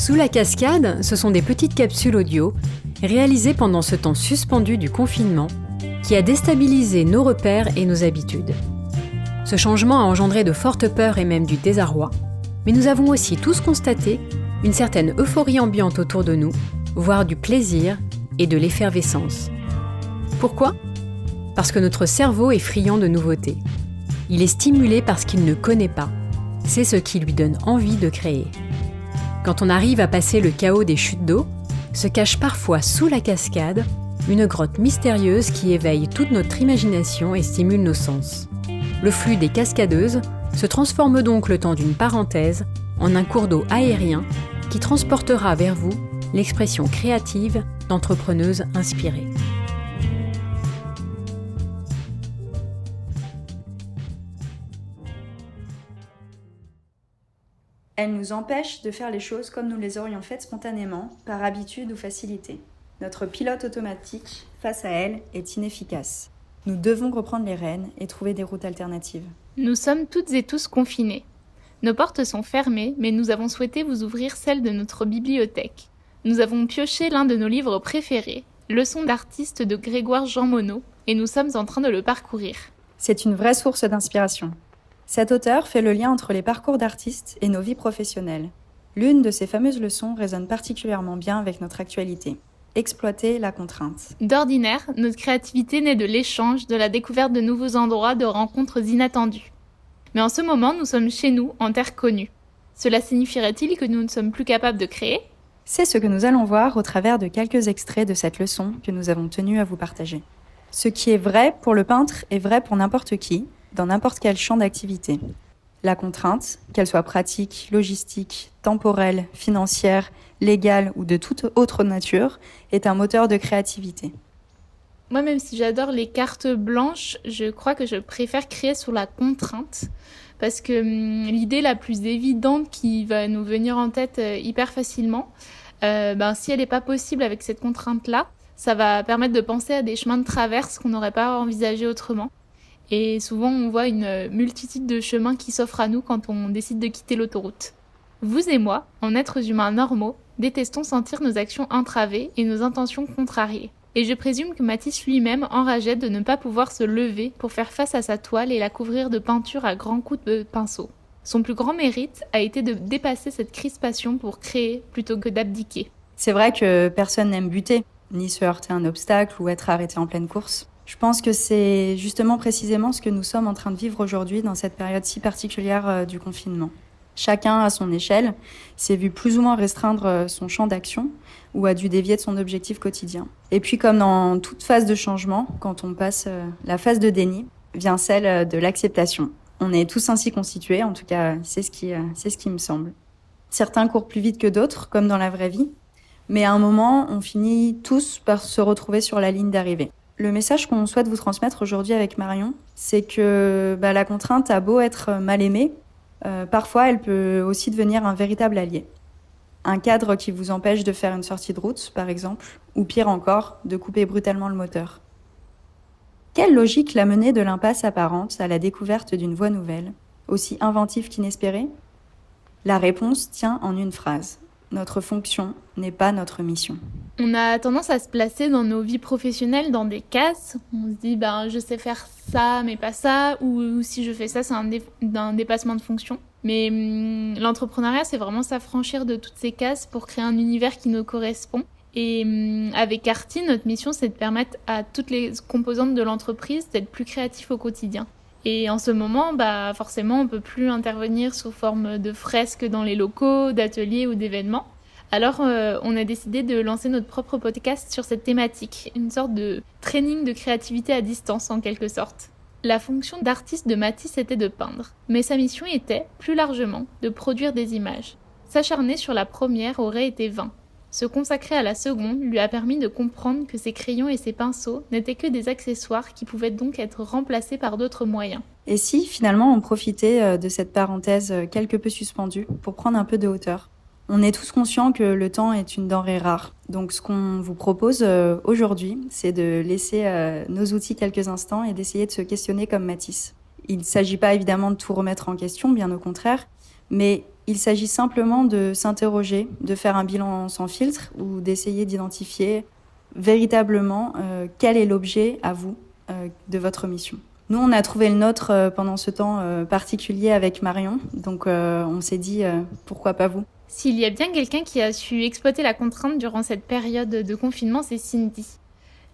Sous la cascade, ce sont des petites capsules audio réalisées pendant ce temps suspendu du confinement qui a déstabilisé nos repères et nos habitudes. Ce changement a engendré de fortes peurs et même du désarroi, mais nous avons aussi tous constaté une certaine euphorie ambiante autour de nous, voire du plaisir et de l'effervescence. Pourquoi ? Parce que notre cerveau est friand de nouveautés. Il est stimulé par ce qu'il ne connaît pas. C'est ce qui lui donne envie de créer. Quand on arrive à passer le chaos des chutes d'eau, se cache parfois sous la cascade une grotte mystérieuse qui éveille toute notre imagination et stimule nos sens. Le flux des cascadeuses se transforme donc le temps d'une parenthèse en un cours d'eau aérien qui transportera vers vous l'expression créative d'entrepreneuses inspirées. Elle nous empêche de faire les choses comme nous les aurions faites spontanément, par habitude ou facilité. Notre pilote automatique, face à elle, est inefficace. Nous devons reprendre les rênes et trouver des routes alternatives. Nous sommes toutes et tous confinés. Nos portes sont fermées, mais nous avons souhaité vous ouvrir celle de notre bibliothèque. Nous avons pioché l'un de nos livres préférés, Leçons d'artiste de Grégoire Jean Monod, et nous sommes en train de le parcourir. C'est une vraie source d'inspiration. Cet auteur fait le lien entre les parcours d'artistes et nos vies professionnelles. L'une de ces fameuses leçons résonne particulièrement bien avec notre actualité. Exploiter la contrainte. D'ordinaire, notre créativité naît de l'échange, de la découverte de nouveaux endroits, de rencontres inattendues. Mais en ce moment, nous sommes chez nous, en terre connue. Cela signifierait-il que nous ne sommes plus capables de créer ? C'est ce que nous allons voir au travers de quelques extraits de cette leçon que nous avons tenu à vous partager. Ce qui est vrai pour le peintre est vrai pour n'importe qui, dans n'importe quel champ d'activité. La contrainte, qu'elle soit pratique, logistique, temporelle, financière, légale ou de toute autre nature, est un moteur de créativité. Moi, même si j'adore les cartes blanches, je crois que je préfère créer sous la contrainte, parce que l'idée la plus évidente qui va nous venir en tête hyper facilement, si elle n'est pas possible avec cette contrainte-là, ça va permettre de penser à des chemins de traverse qu'on n'aurait pas envisagé autrement. Et souvent, on voit une multitude de chemins qui s'offrent à nous quand on décide de quitter l'autoroute. Vous et moi, en êtres humains normaux, détestons sentir nos actions entravées et nos intentions contrariées. Et je présume que Matisse lui-même enrageait de ne pas pouvoir se lever pour faire face à sa toile et la couvrir de peinture à grands coups de pinceau. Son plus grand mérite a été de dépasser cette crispation pour créer plutôt que d'abdiquer. C'est vrai que personne n'aime buter, ni se heurter à un obstacle ou être arrêté en pleine course. Je pense que c'est justement précisément ce que nous sommes en train de vivre aujourd'hui dans cette période si particulière du confinement. Chacun, à son échelle, s'est vu plus ou moins restreindre son champ d'action ou a dû dévier de son objectif quotidien. Et puis, comme dans toute phase de changement, quand on passe la phase de déni, vient celle de l'acceptation. On est tous ainsi constitués, en tout cas, c'est ce qui me semble. Certains courent plus vite que d'autres, comme dans la vraie vie, mais à un moment, on finit tous par se retrouver sur la ligne d'arrivée. Le message qu'on souhaite vous transmettre aujourd'hui avec Marion, c'est que la contrainte a beau être mal aimée, parfois elle peut aussi devenir un véritable allié. Un cadre qui vous empêche de faire une sortie de route, par exemple, ou pire encore, de couper brutalement le moteur. Quelle logique l'a mené de l'impasse apparente à la découverte d'une voie nouvelle, aussi inventive qu'inespérée ? La réponse tient en une phrase. Notre fonction n'est pas notre mission. On a tendance à se placer dans nos vies professionnelles dans des cases. On se dit, je sais faire ça, mais pas ça, ou si je fais ça, c'est un dépassement de fonction. Mais l'entrepreneuriat, c'est vraiment s'affranchir de toutes ces cases pour créer un univers qui nous correspond. Et avec Arty, notre mission, c'est de permettre à toutes les composantes de l'entreprise d'être plus créatifs au quotidien. Et en ce moment, forcément, on ne peut plus intervenir sous forme de fresques dans les locaux, d'ateliers ou d'événements. Alors, on a décidé de lancer notre propre podcast sur cette thématique, une sorte de training de créativité à distance en quelque sorte. La fonction d'artiste de Matisse était de peindre, mais sa mission était, plus largement, de produire des images. S'acharner sur la première aurait été vain. Se consacrer à la seconde lui a permis de comprendre que ses crayons et ses pinceaux n'étaient que des accessoires qui pouvaient donc être remplacés par d'autres moyens. Et si, finalement, on profitait de cette parenthèse quelque peu suspendue pour prendre un peu de hauteur ? On est tous conscients que le temps est une denrée rare. Donc ce qu'on vous propose aujourd'hui, c'est de laisser nos outils quelques instants et d'essayer de se questionner comme Matisse. Il ne s'agit pas évidemment de tout remettre en question, bien au contraire, mais Il s'agit simplement de s'interroger, de faire un bilan sans filtre ou d'essayer d'identifier véritablement quel est l'objet à vous de votre mission. Nous, on a trouvé le nôtre pendant ce temps particulier avec Marion, donc on s'est dit pourquoi pas vous. S'il y a bien quelqu'un qui a su exploiter la contrainte durant cette période de confinement, c'est Cindy.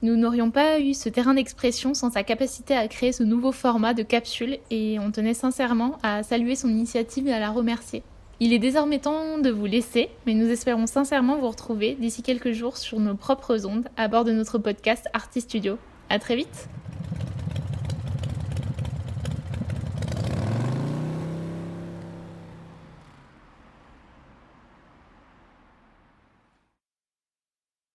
Nous n'aurions pas eu ce terrain d'expression sans sa capacité à créer ce nouveau format de capsule et on tenait sincèrement à saluer son initiative et à la remercier. Il est désormais temps de vous laisser, mais nous espérons sincèrement vous retrouver d'ici quelques jours sur nos propres ondes à bord de notre podcast Arti Studio. À très vite!